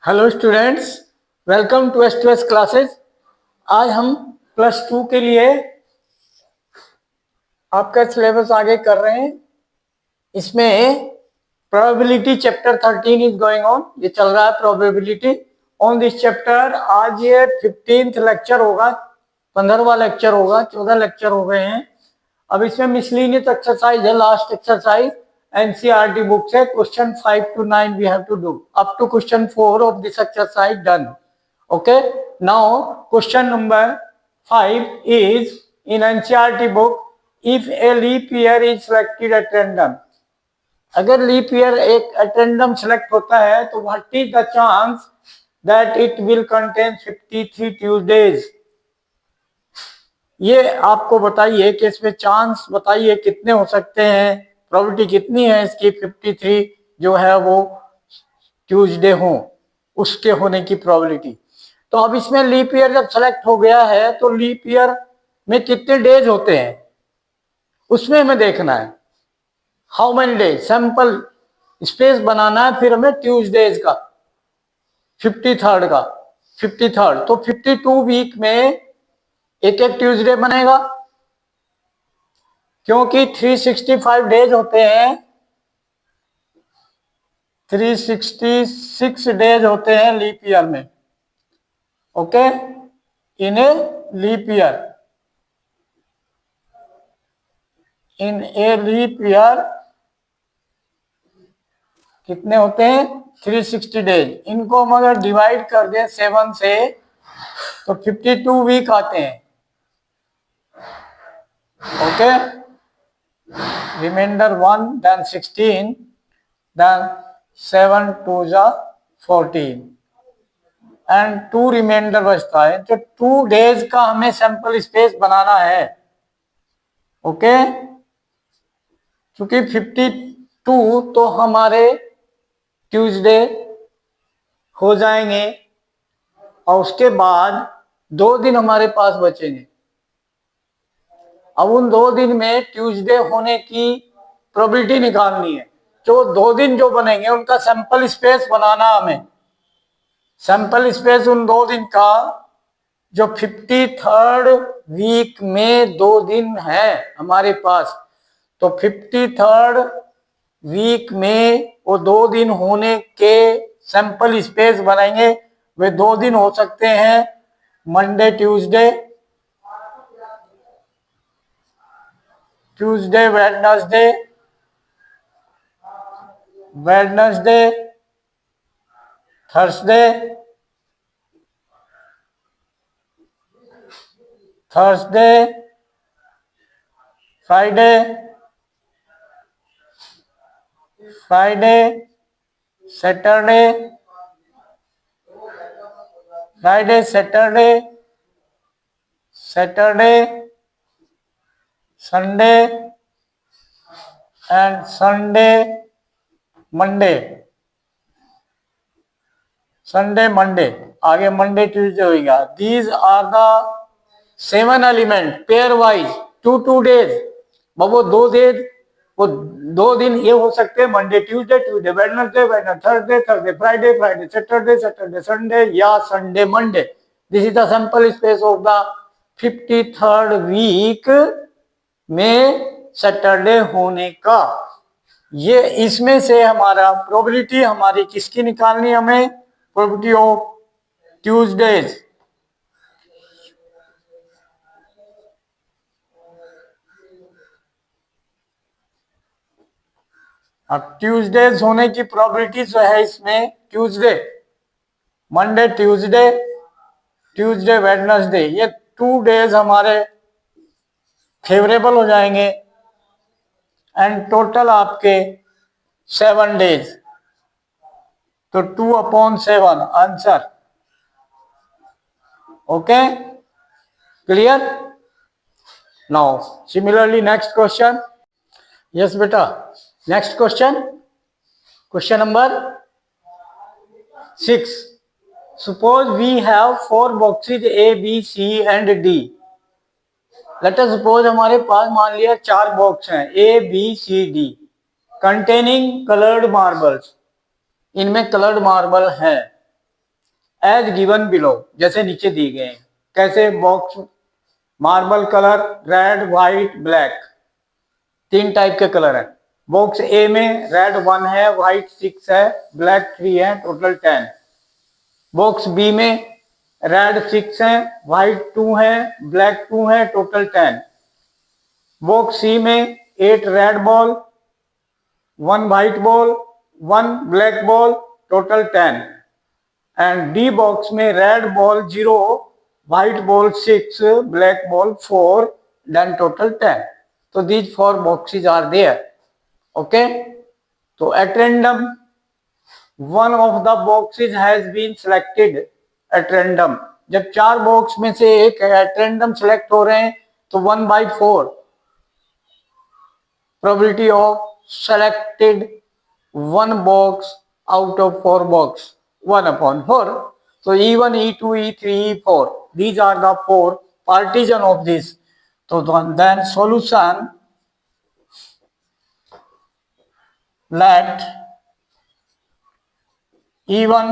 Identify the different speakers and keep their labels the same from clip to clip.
Speaker 1: Hello students, welcome to S2S classes. आज हम +2 के लिए आपका सिलेबस आगे कर रहे हैं। इसमें probability chapter 13 is going on, ये चल रहा है प्रोबेबिलिटी ऑन दिस चैप्टर। आज ये 15th लेक्चर होगा, 15वां लेक्चर होगा, 14 लेक्चर हो गए हैं। अब इसमें मिसलिनियस एक्सरसाइज है, लास्ट एक्सरसाइज NCERT बुक से question 5 to 9 we have to do up to question 4 of this exercise done. Okay, now question number 5 is in NCERT book, if a leap year is selected at random, अगर leap year एक at random select होता है तो what is the chance that it will contain 53 Tuesdays. ये आपको बताइए कि इसमें चांस बताइए कितने हो सकते हैं, प्रोबेबिलिटी कितनी है इसकी 53 जो है वो ट्यूसडे हो, उसके होने की प्रोबेबिलिटी। तो अब इसमें लीप ईयर जब सेलेक्ट हो गया है तो लीप ईयर में कितने डेज होते हैं उसमें हमें देखना है, how many days, sample space बनाना है। फिर हमें ट्यूसडेज का 53rd का 53rd, तो 52 वीक में एक एक ट्यूसडे बनेगा, क्योंकि 365 डेज होते हैं, 366 डेज होते हैं लीप ईयर में। Okay, in a leap year, in a leap year कितने होते हैं 360 डेज। इनको हम अगर डिवाइड कर दें 7 से तो 52 वीक आते हैं। ओके, रिमाइंडर 1 देन 16 देन 7 2 जा 14 एंड 2 रिमाइंडर बचता है। तो 2 डेज का हमें सैंपल स्पेस बनाना है। ओके, क्योंकि 52 तो हमारे ट्यूसडे हो जाएंगे और उसके बाद 2 दिन हमारे पास बचेंगे। अब उन 2 दिन में ट्यूसडे होने की प्रोबेबिलिटी निकालनी है। जो 2 दिन जो बनेंगे उनका सैंपल स्पेस बनाना हमें। सैंपल स्पेस उन 2 दिन का जो 53rd वीक में 2 दिन है हमारे पास, तो 53rd वीक में वो 2 दिन होने के सैंपल स्पेस बनाएंगे। वे 2 दिन हो सकते हैं Monday Tuesday, Tuesday Wednesday, Wednesday Thursday, Thursday Friday, Friday Saturday, Friday Saturday, Saturday Sunday and Sunday Monday, Sunday Monday, आगे मंडे ट्यूसडे होगा। These are the 7 element pair wise 2 days. वो 2 दिन ये हो सकते हैं Monday Tuesday, Tuesday Wednesday, Wednesday Thursday, Thursday Friday, Friday Saturday, Saturday Sunday या Sunday Monday. This is the sample space of the 53rd week में Saturday होने का। ये इसमें से हमारा प्रोबेबिलिटी हमारी किसकी निकालनी, हमें प्रोबेबिलिटी ऑफ ट्यूसडेज। अब ट्यूसडेज होने की प्रोबेबिलिटी जो है इसमें Tuesday, Monday Tuesday, Tuesday Wednesday, ये 2 डेज हमारे फेवरेबल हो जाएंगे एंड टोटल आपके 7 डेज, तो 2/7 answer. Okay, clear. Now similarly next question. Yes बेटा, next question, question number 6। Suppose we have 4 boxes A, B, C and D. Let us suppose हमारे पास मान लिया 4 बॉक्स हैं A, B, C, D containing colored marbles. इनमें coloured marble है as given below, जैसे नीचे दी गए हैं। कैसे? Box marble colour red white black, 3 type के कलर है। बॉक्स ए में रेड 1 है, व्हाइट 6 है, ब्लैक 3 है, टोटल 10। बॉक्स बी में रेड 6 है, व्हाइट 2 है, ब्लैक 2 है, टोटल 10। बॉक्स सी में 8 red ball, 1 white ball, 1 black ball, total 10। And D box में red ball 0, white ball 6, black ball 4, then total 10। तो these 4 boxes are there. Okay, तो at random one of the boxes has been selected at random। जब 4 box में से एक at random select हो रहे हैं तो 1/4 probability of selected 1 box out of 4 box, 1/4। So E1, E2, E3, E4, these are the 4 partition of this। तो then solution, let E1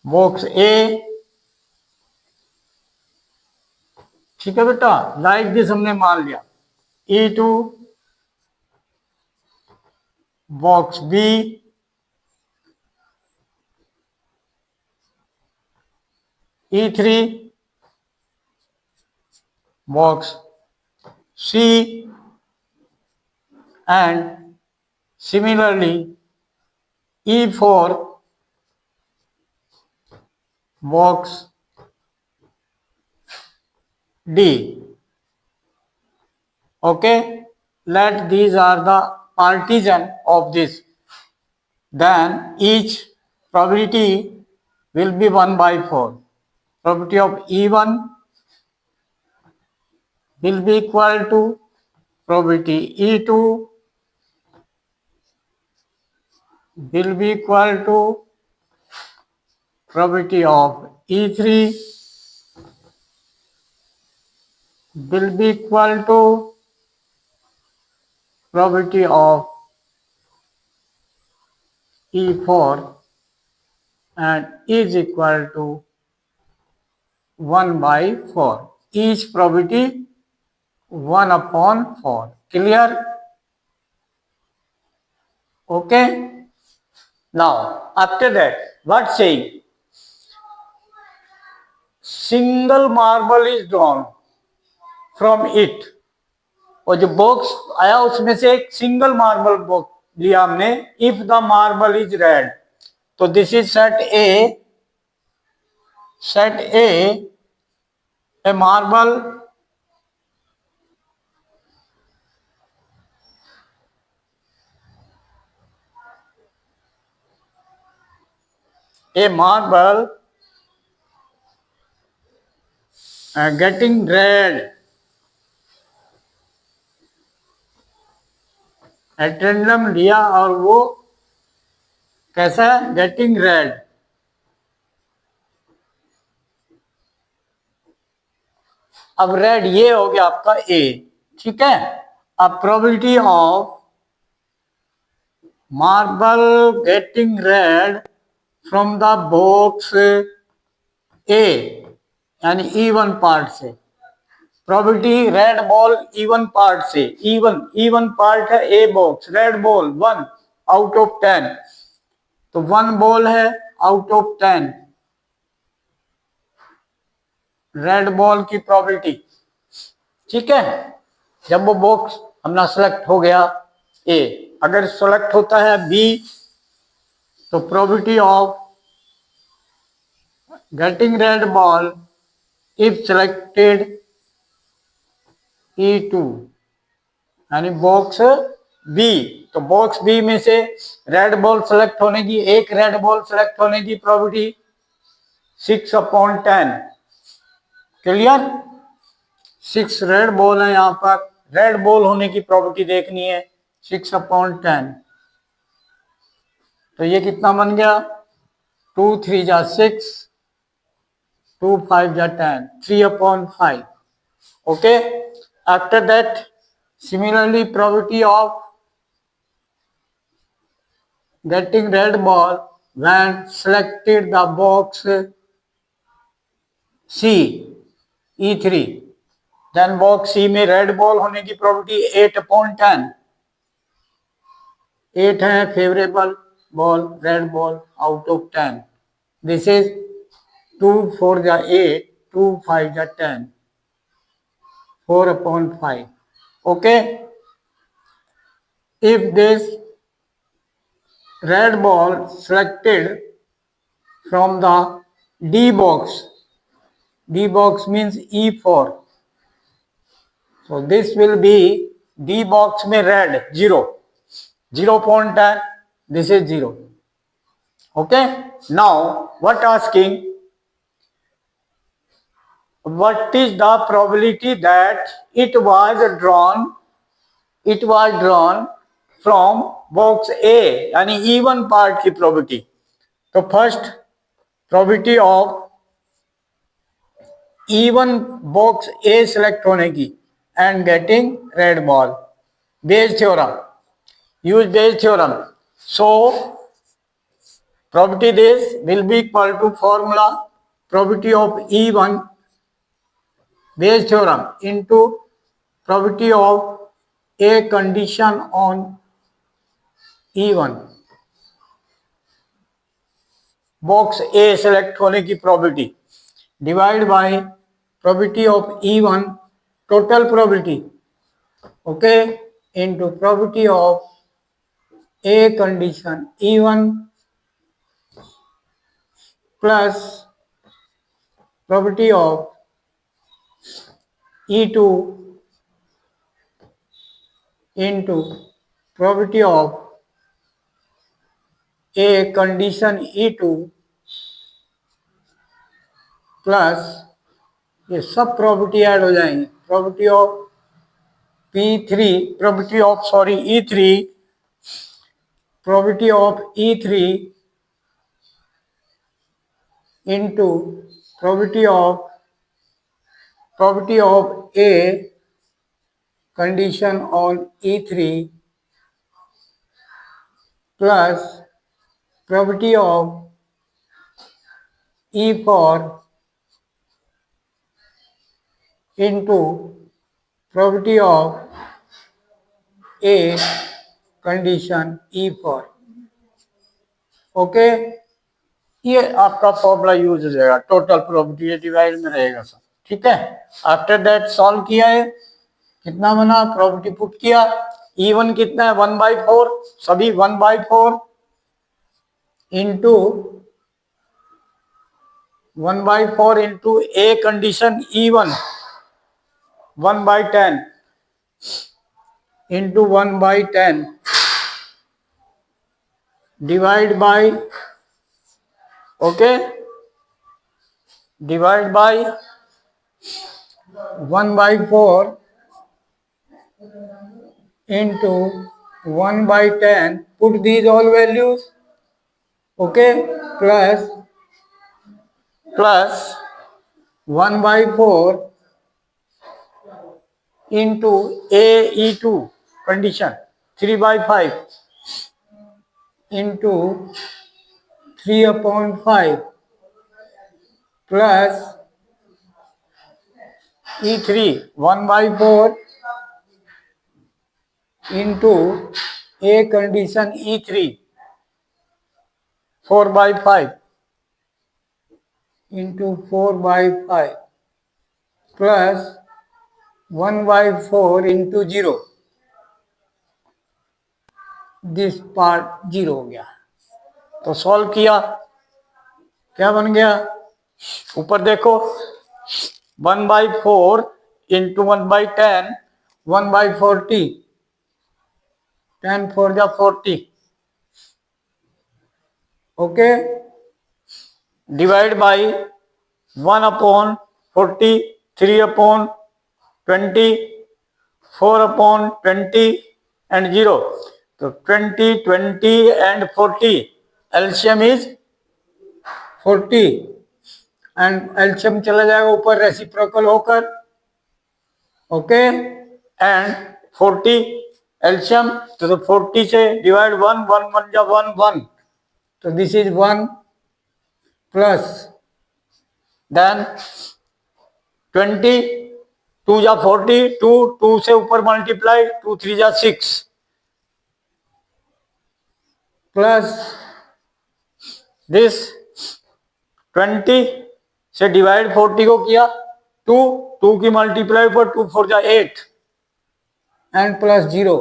Speaker 1: box A, ठीक है बेटा, लाइक दिस हमने मान लिया। E2 box B, E3 box C, and similarly E4 box D। Okay, let these are the partition of this, then each probability will be 1/4। probability of E1 will be equal to probability E2 will be equal to probability of E3 will be equal to probability of E4 and is equal to 1/4। each probability 1/4। clear? Okay, now after that what saying? single marble is drawn from it। और जो box आया उसमें से एक single marble box लिया हमने। If the marble is red, तो this is set a marble getting red at random लिया और वो कैसा है? Getting red. अब रेड ये हो गया आपका ए, ठीक है। अब probability of marble getting red from the box A, यानी E1 पार्ट से। Probability red ball E1 part से, E1 पार्ट है a box, red ball 1 out of 10, तो 1 बॉल है आउट ऑफ 10 रेड बॉल की प्रोबेबिलिटी, ठीक है। जब वो बॉक्स अपना सेलेक्ट हो गया ए, अगर सेलेक्ट होता है बी, तो probability of getting red ball if selected E2, यानी बॉक्स बी, तो बॉक्स बी में से रेड बॉल सेलेक्ट होने की, एक रेड बॉल सेलेक्ट होने की प्रोबेबिलिटी 6/10। क्लियर? 6 रेड बॉल है, यहां पर रेड बॉल होने की प्रोबेबिलिटी देखनी है 6/10। तो ये कितना बन गया? 2 3 जा 6, 2 5 जा 10, 3/5। Okay, after that Similarly, probability of getting red ball when selected the box C E3, then box C में रेड बॉल होने की प्रोबेबिलिटी 8/10, 8 है favourable ball red ball out of 10. This is 2 4 जा 8, 2 5 जा 10, 4/5. Okay, if this red ball selected from the D box, D box means E4, so this will be D box में red 0, 0/10, this is 0. Okay, now what asking, what is the probability that it was drawn from box A, यानी even part की probability. तो first probability of even box A select होने की and getting red ball. Bayes theorem, use Bayes theorem. So probability this will be equal to formula probability of E1 Bayes theorem into probability of a condition on E1, box A select होने की probability divided by probability of E1 total probability, okay, into probability of a condition E1 plus probability of E2 into probability of a condition E2 plus ये सब property add हो जाएंगी, property of P3, property of E3, probability of E3 into probability of A condition on E3 plus probability of E4 into probability of A condition E4. Okay, ये आपका formula use हो जाएगा, total probability divide में रहेगा सब. ठीक है, after that solve किया है, कितना बना, प्रोबेबिलिटी पुट किया, E1 कितना है 1/4, सभी 1/4 into 1/4 into a condition E1 1/10 into 1/10 divide by, okay, divide by 1/4 into 1/10, put these all values, okay, plus 1/4 into AE2 condition 3/5 into 3/5 plus E3 1/4 into A condition E3 4/5 into 4/5 plus 1/4 into 0, this part 0 हो गया. तो solve किया, क्या बन गया, ऊपर देखो 1/4 into 1/10 1/40, 10 4 जा 40, ओके, डिवाइड बाई 1/40, 3/20, 4/20 एंड 0. तो 20 20 and 40, LCM is 40 and LCM चला जाएगा ऊपर रेसिप्रोकल होकर, ओके, एंड 40 एल्शियम, तो 40 से डिवाइड 1 1 1 जा 1 1, तो दिस इज 1 प्लस देन 20 2 जा 40, 2 से ऊपर मल्टीप्लाई, 2 3 जा 6 प्लस दिस 20 से डिवाइड 40 को किया 2 की मल्टीप्लाई पर 2 4 जा 8 and plus 0.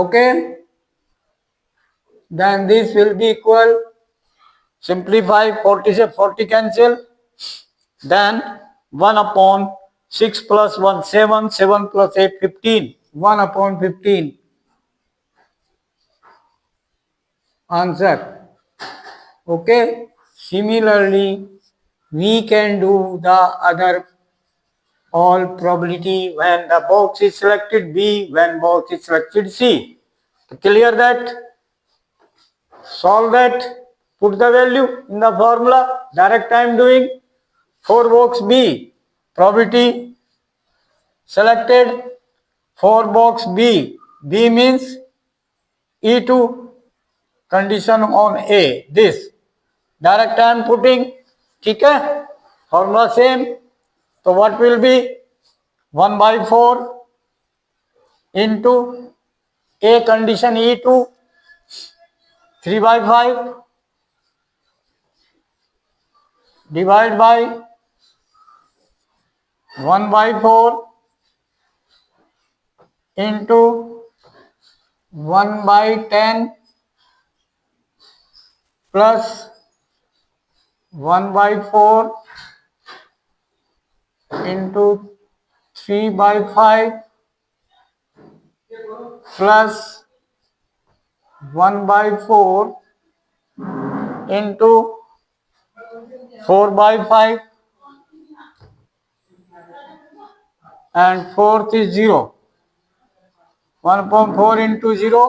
Speaker 1: Okay, then this will be equal, simplify 40 से 40 cancel, then 1 upon 6 plus 1 7, 7 plus 8 15, 1 upon 15 answer. Okay, similarly we can do the other all probability when the box is selected B, when box is selected C. Clear that? Solve that, put the value in the formula. Direct I am doing. For box B, probability selected. For box B, B means E2, condition on A, this. Direct I am putting, ठीक है, formula same. So what will be 1/4 into A condition E2, 3/5 divide by 1/4 into 1/10 plus 1/4 into 3/5 plus 1/4 into 4/5 and fourth is 0. 1/4 into 0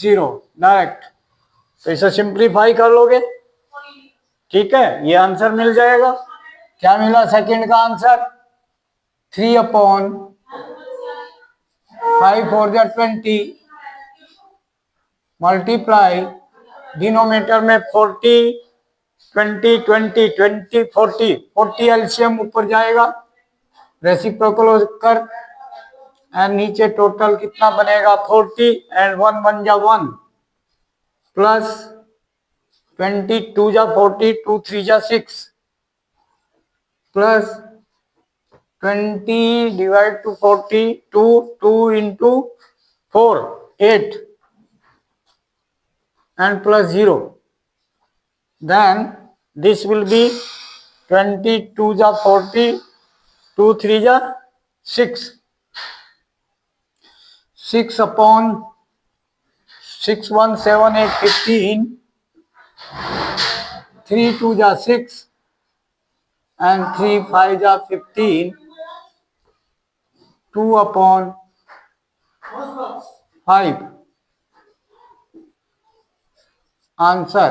Speaker 1: 0 direct. तो इसे simplify कर लोगे, ठीक है, ये answer मिल जाएगा. क्या मिला सेकंड का आंसर? 3/5 4 जा 20 मल्टीप्लाई डिनोमिनेटर में 40 20 20 20 40 40 एलसीएम ऊपर जाएगा रेसिप्रोकल कर एंड नीचे टोटल कितना बनेगा 40 एंड 1 1 जा 1 प्लस 22 जा 40 2 3 जा 6 plus 20 divide two 40 2 into 4 8 and plus 0. Then this will be 22 ja 40 2 3 ja 6 6 upon 6 1 7 8 15 3 2 ja 6 and 3 5 ja 15 2 upon 5 answer.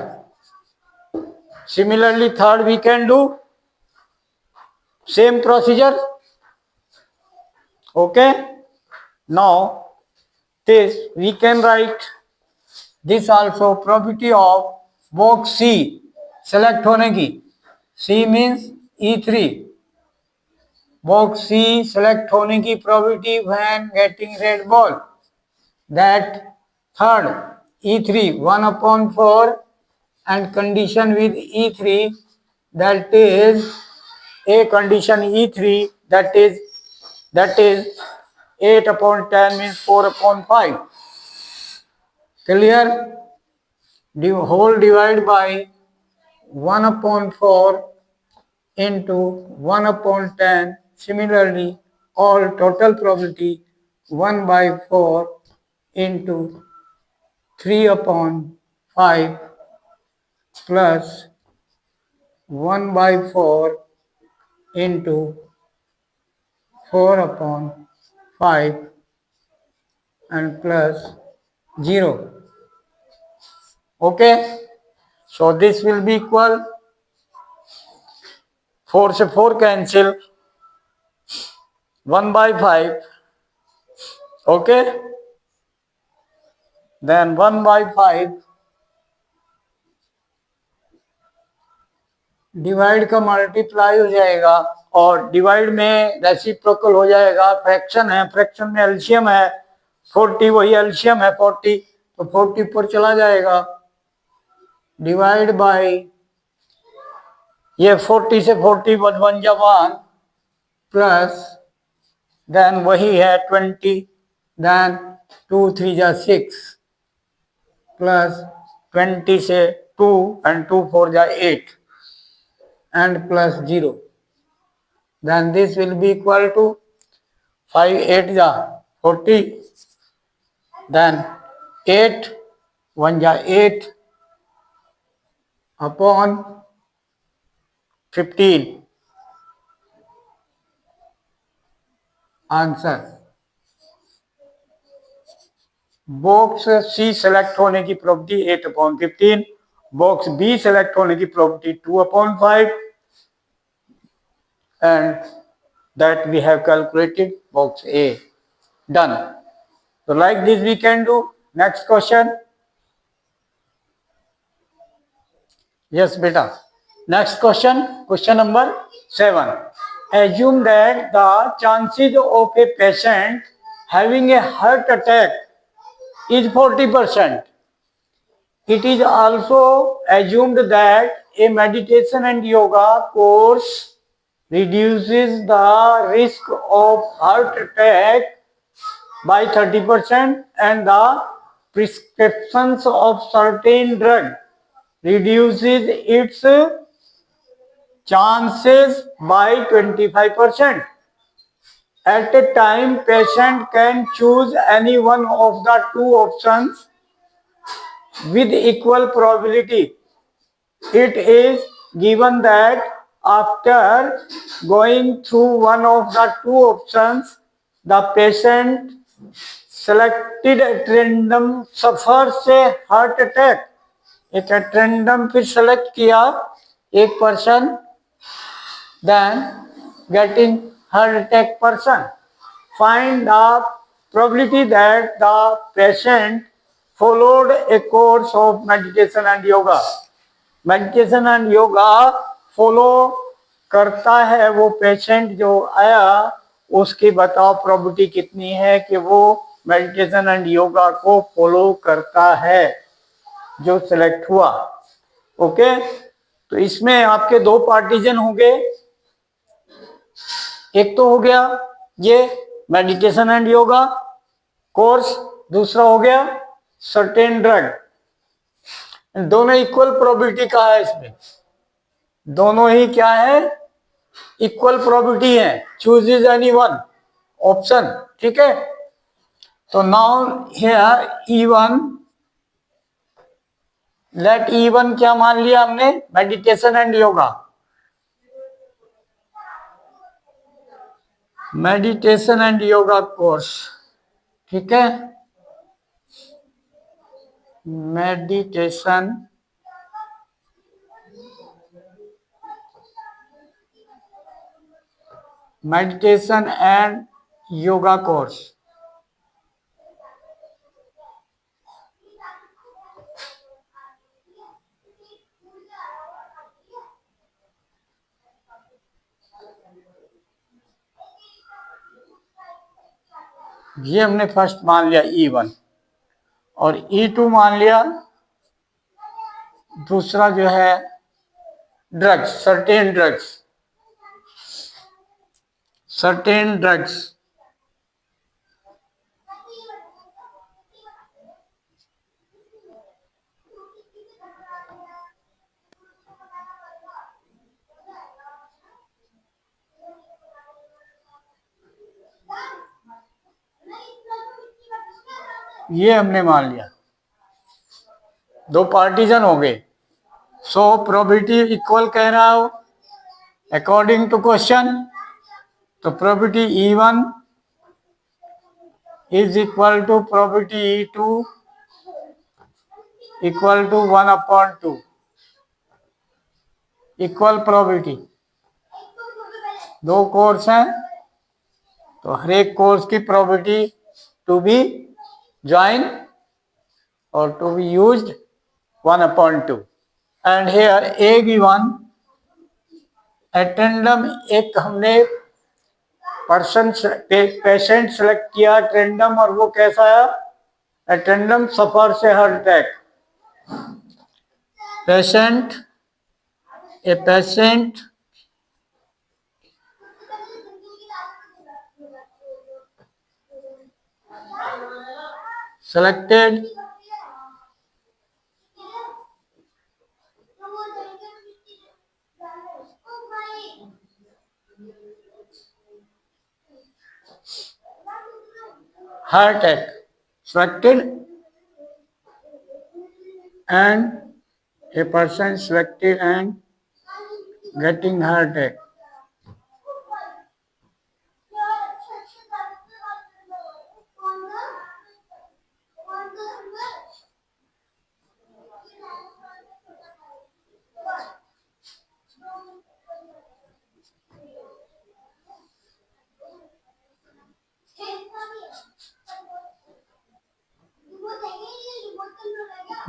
Speaker 1: Similarly third we can do same procedure. Okay, now this we can write this also probability of box C select होने की. C means E3. Box C select होने की probability when getting red ball. That third E3 1/4 and condition with E3, that is a condition E3, that is 8/10 means 4/5. Clear? The whole divide by 1/4 into 1/10. Similarly, all total probability 1/4 into 3/5 plus 1/4 into 4/5 and plus 0. Okay, so this will be equal 4 से 4 cancel, 1/5. Okay, then 1/5 divide का multiply हो जाएगा और divide में reciprocal हो जाएगा। Fraction है, fraction में एलसीएम है 40, वही एलसीएम है 40, तो 40 पर चला जाएगा। डिवाइड बाय ये 40 से 40 1 जा 1 प्लस देन वही है 20, देन 2 3 जा 6 प्लस 20 से 2 एंड 2 4 जा 8 and plus 0, then this will be equal to 5 8 ja 40, then 8 1 ja 8 upon 15 answer. Box C select होने की प्रॉपर्टी 8/15, बॉक्स बी सेलेक्ट होने की property 2/5 and that we have calculated box A. Done. So like this we can do. Next question. Yes beta. Next question, question number 7. Assume that the chances of a patient having a heart attack is 40%. It is also assumed that a meditation and yoga course reduces the risk of heart attack by 30% and the prescriptions of certain drug reduces its chances by 25%. At a time, patient can choose any one of the two options with equal probability. It is given that after going through one of the two options, the patient selected at random suffers a heart attack. एक at random फिर select किया एक person, then getting heart attack person. Find the probability that the patient followed a course of meditation and yoga. Meditation and yoga follow करता है वो patient जो आया, उसकी बताओ प्रोबेबिलिटी कितनी है कि वो मेडिटेशन एंड योगा को फॉलो करता है जो सिलेक्ट हुआ। ओके, तो इसमें आपके दो पार्टीजन होंगे, एक तो हो गया ये मेडिटेशन एंड योगा कोर्स, दूसरा हो गया सर्टेन ड्रग। दोनों इक्वल प्रोबेबिलिटी का है, इसमें दोनों ही क्या है, इक्वल प्रोबेबिलिटी है। Choose is any one option, ठीक है। तो now here E1, late E1 क्या मान लिया हमने, meditation and yoga, meditation and yoga course, ठीक है। मेडिटेशन एंड योगा कोर्स, ये हमने फर्स्ट मान लिया E1, और E2 मान लिया दूसरा जो है drugs, certain drugs, certain drugs. ये हमने मान लिया, दो पार्टीजन हो गए। सो प्रोबेबिलिटी इक्वल कह रहा हो अकॉर्डिंग टू क्वेश्चन, तो probability E1 is equal to probability E2 equal to 1/2, equal probability. दो कोर्स हैं तो हर एक कोर्स की प्रोबेबिलिटी टू बी ज्वाइन और to be used 1/2 and here a given at random एक हमने पर्सन पेशेंट सेलेक्ट किया एटेंडम और वो कैसा आया एटेंडम सफर से heart attack patient a patient selected heart attack selected and a person selected and getting heart attack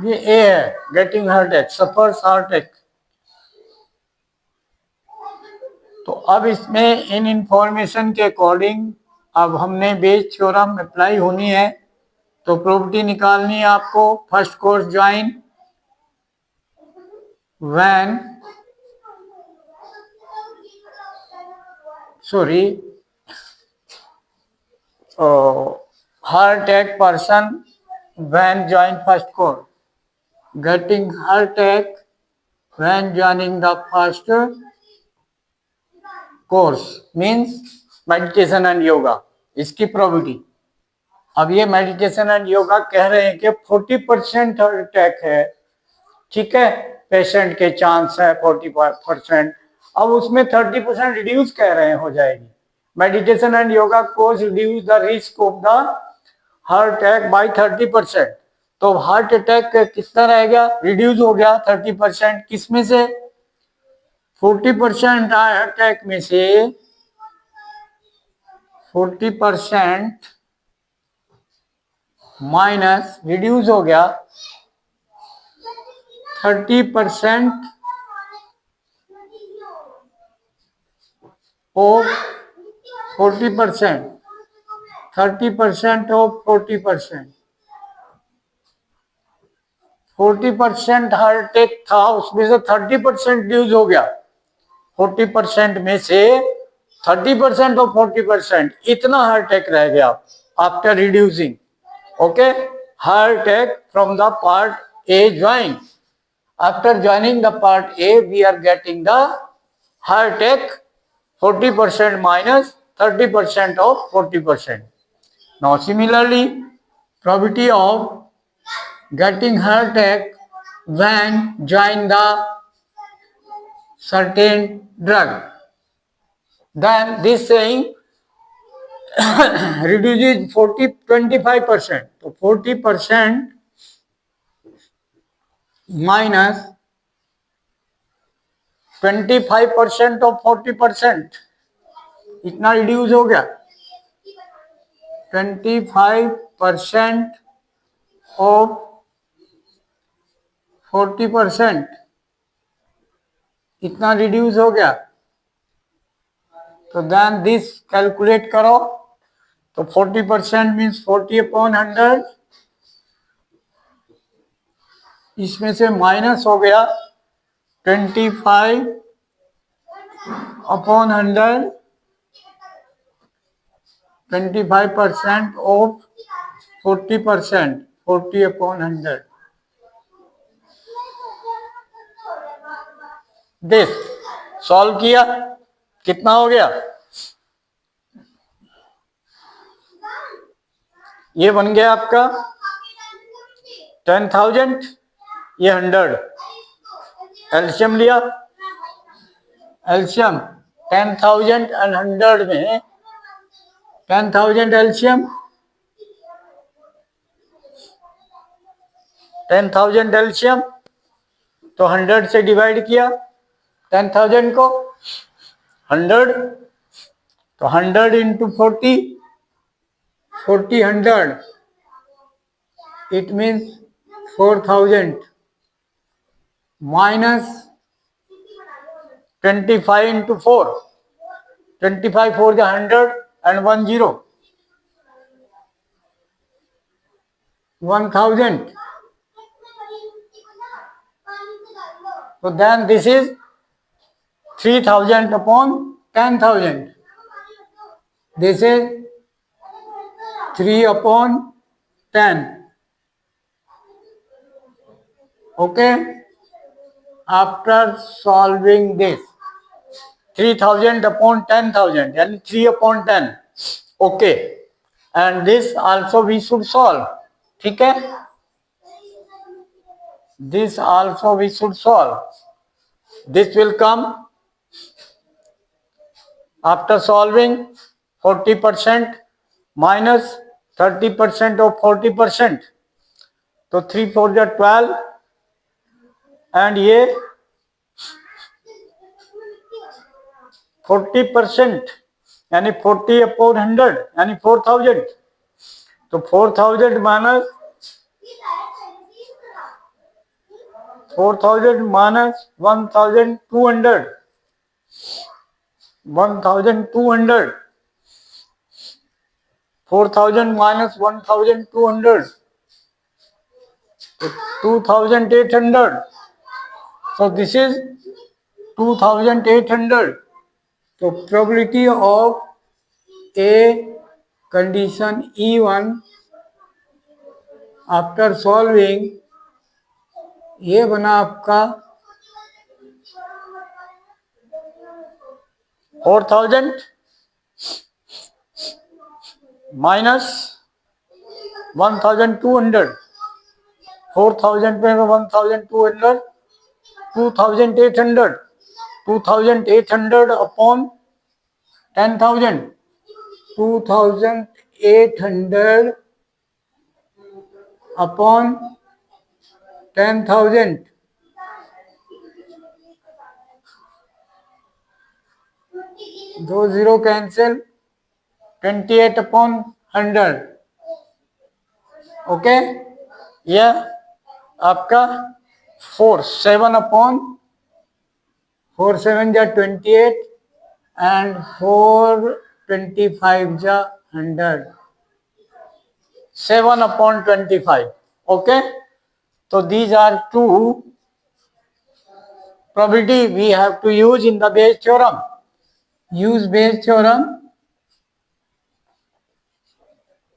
Speaker 1: ये ए है getting heart attack suffers heart attack तो अब इसमें इन इंफॉर्मेशन के अकॉर्डिंग अब हमने बेस थ्योरम अप्लाई होनी है तो प्रोबेबिलिटी निकालनी है आपको first course join when heart attack person when join first course getting heart attack when joining the first course means meditation and yoga इसकी प्रोबेबिलिटी अब ये मेडिटेशन एंड योगा कह रहे हैं कि 40% हार्ट अटैक है ठीक है पेशेंट के चांस है 40% अब उसमें 30% रिड्यूस कह रहे हैं हो जाएगी meditation and yoga course reduce the risk of the heart attack by 30% तो हार्ट अटैक कितना रह गया रिड्यूस हो गया 30% किसमें से 40% हार्ट अटैक में से 40% माइनस रिड्यूस हो गया 30% ऑफ 40% 30% ऑफ 40% 40% हार्ट अटैक था उसमें से 30% रिड्यूस हो गया 40% में से 30% ऑफ 40% इतना हार्ट अटैक रह गया after reducing okay heart attack from the part A join after joining the part A we are getting the heart attack 40% minus 30% of 40%. Now similarly, probability of getting heart attack when join the certain drug. Then this saying reduces 25%. So 40% minus 25% of 40% इतना reduce हो गया 25% of 40% इतना reduce हो गया तो then this calculate करो तो 40% means 40/100 इसमें से माइनस हो गया 25/100 25% ऑफ 40% 40/100 दिस सॉल्व किया कितना हो गया ये बन गया आपका 10,000 ये 100 एल्शियम लिया एल्शियम 10,000 एंड 100 में 10,000 एल्शियम 10,000 एल्शियम तो 100 से डिवाइड किया 10,000 को 100 तो 100 into 40, 40 100, it means 4000 minus 25 into 4, 25 for the 100 and 10, 1000. So then this is 3000 upon 10,000. This is 3 upon 10. Okay. After solving this, 3000 upon 10,000 and 3 upon 10. Okay. And this also we should solve. ठीक है? This also we should solve. This will come after solving 40% minus 30% of 40%. तो 3 4 जा 12 and ये 40% यानी 40 upon 100 यानी 4000. तो 4000 minus 1200, 1200, 4000 minus 1200, 2800. So this is 2800. So probability of a condition E1 after solving ये बना आपका 4000 माइनस 1200, 4000 पे 1200, 2800, 2800 upon 10,000, 2800 upon 10,000. दो जीरो कैंसिल, 28 upon 100. ओके, यह आपका 7 upon 4 7 जा 28 and 4 25 जा 100. 7 upon 25. Okay. So these are two probability we have to use in the Bayes theorem. Use Bayes theorem.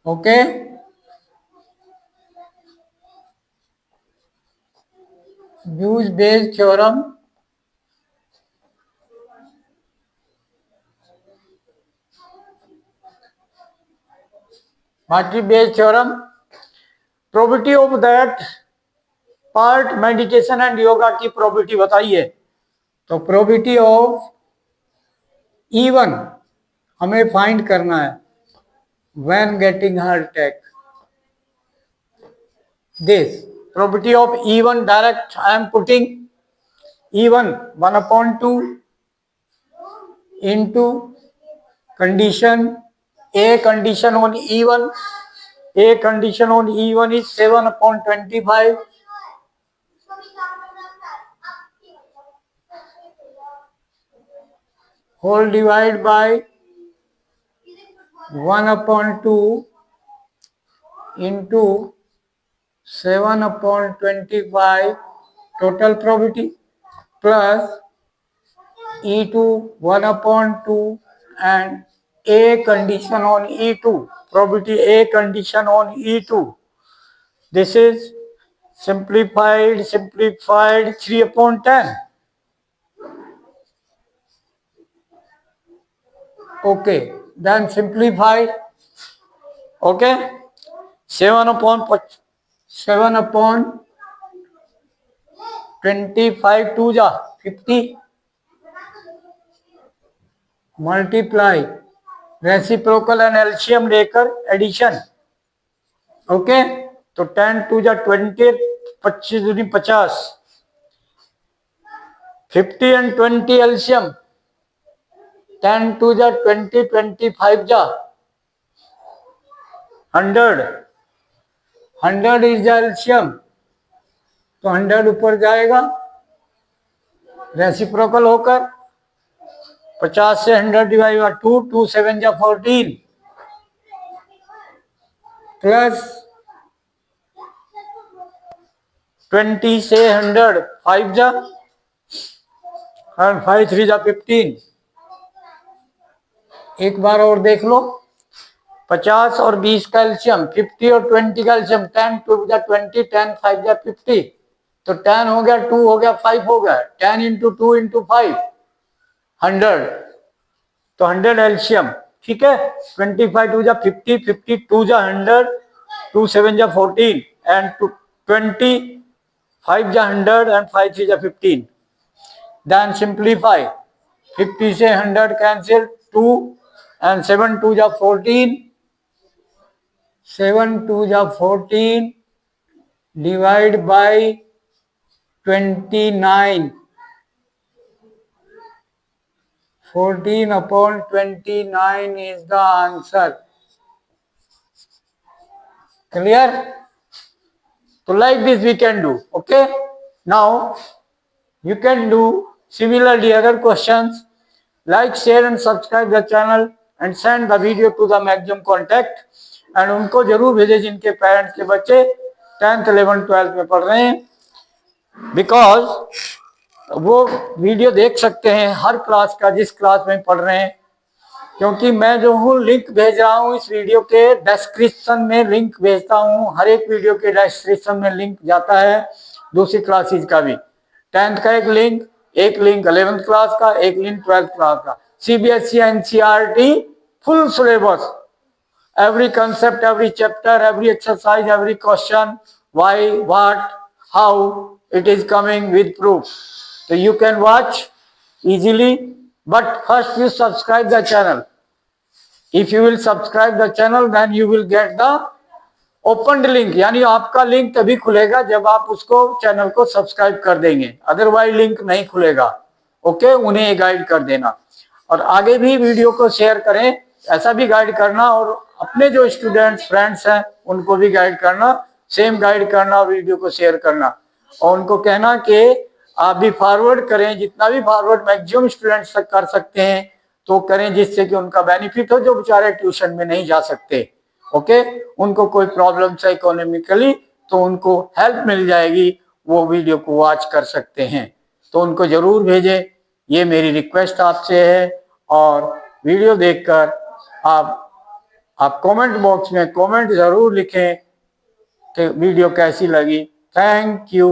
Speaker 1: Okay. Use Bayes theorem. What is Bayes theorem? Probability of that part meditation and yoga की probability बताइए. तो probability of E1 हमें find करना है when getting heart attack. This probability of E1 direct I am putting E1 1/2 into condition A condition on E1. A condition on E1 is 7 upon 25. Whole divided by 1/2 into 7 upon 25 total probability plus E2 1/2 and A condition on E2, probability A condition on E2. This is simplified 3 upon 10. Okay, then simplify. Okay, 7 upon 25 2 जा 50. Multiply reciprocal and LCM लेकर addition. Okay, तो 10 2 जा 20, 25 दूनी 50, 50 and 20 LCM 10 to जा 20, 25 जा 100, 100 is the LCM, तो 100 ऊपर जाएगा रेसिप्रोकल होकर। 50 से 100 डिवाइड बाय 2, 2 7 जा 14 प्लस 20 से 100 5 जा और 5 3 जा 15। एक बार और देख लो, 50 और 20 का एलसीएम, 50 और 20 का एलसीएम, 10 2 जा 20, 10 5 जा 50, तो 10 हो गया, 2 हो गया, 5 हो गया, 10 इंटू 2 इंटू 5 100, तो 100 एलसीएम। ठीक है, 25 2 जा 50, 50 2 जा 100, 2 7 जा 14 एंड 20 5 जा 100 एंड 5 3 जा 15। देन सिंप्लीफाई, 50 से 100 कैंसिल, 2 एंड 7 2 जा 14, 7 2 जा 14 divide by 29, 14 upon 29 is the answer. Clear? So like this we can do. Okay, now you can do similarly other questions. Like, share and subscribe the channel and send the video to the maximum contact. And उनको जरूर भेजें जिनके parents के बच्चे 10th 11th 12th में पढ़ रहे हैं, बिकॉज वो वीडियो देख सकते हैं हर क्लास का जिस क्लास में पढ़ रहे हैं। क्योंकि मैं जो हूँ लिंक भेज रहा हूँ, इस वीडियो के डिस्क्रिप्शन में लिंक भेजता हूँ, हर एक वीडियो के डिस्क्रिप्शन में लिंक जाता है दूसरी क्लासेस का भी। 10th का एक लिंक 11th क्लास का, एक लिंक 12th क्लास का। CBSE NCERT full syllabus, every concept, every chapter, every exercise, every question, why, what, how, it is coming with proof. So you can watch easily, but first you subscribe the channel. If you will subscribe the channel, then you will get the opened link, यानी आपका link तभी खुलेगा जब आप उसको channel को subscribe कर देंगे, अदरवाइज लिंक नहीं खुलेगा। ओके, उन्हें गाइड कर देना और आगे भी वीडियो को शेयर करें, ऐसा भी गाइड करना और अपने जो स्टूडेंट्स फ्रेंड्स हैं उनको भी गाइड करना, सेम गाइड करना और वीडियो को शेयर करना और उनको कहना कि आप भी फॉरवर्ड करें, जितना भी फॉरवर्ड मैक्सिमम स्टूडेंट्स तक कर सकते हैं तो करें, जिससे कि उनका बेनिफिट हो जो बेचारे ट्यूशन में नहीं जा सकते। ओके, उनको कोई प्रॉब्लम है इकोनॉमिकली तो उनको हेल्प मिल जाएगी, वो वीडियो को वॉच कर सकते हैं, तो उनको जरूर भेजें, ये मेरी रिक्वेस्ट आपसे है। और वीडियो देखकर आप कमेंट बॉक्स में कमेंट जरूर लिखें कि वीडियो कैसी लगी। Thank you.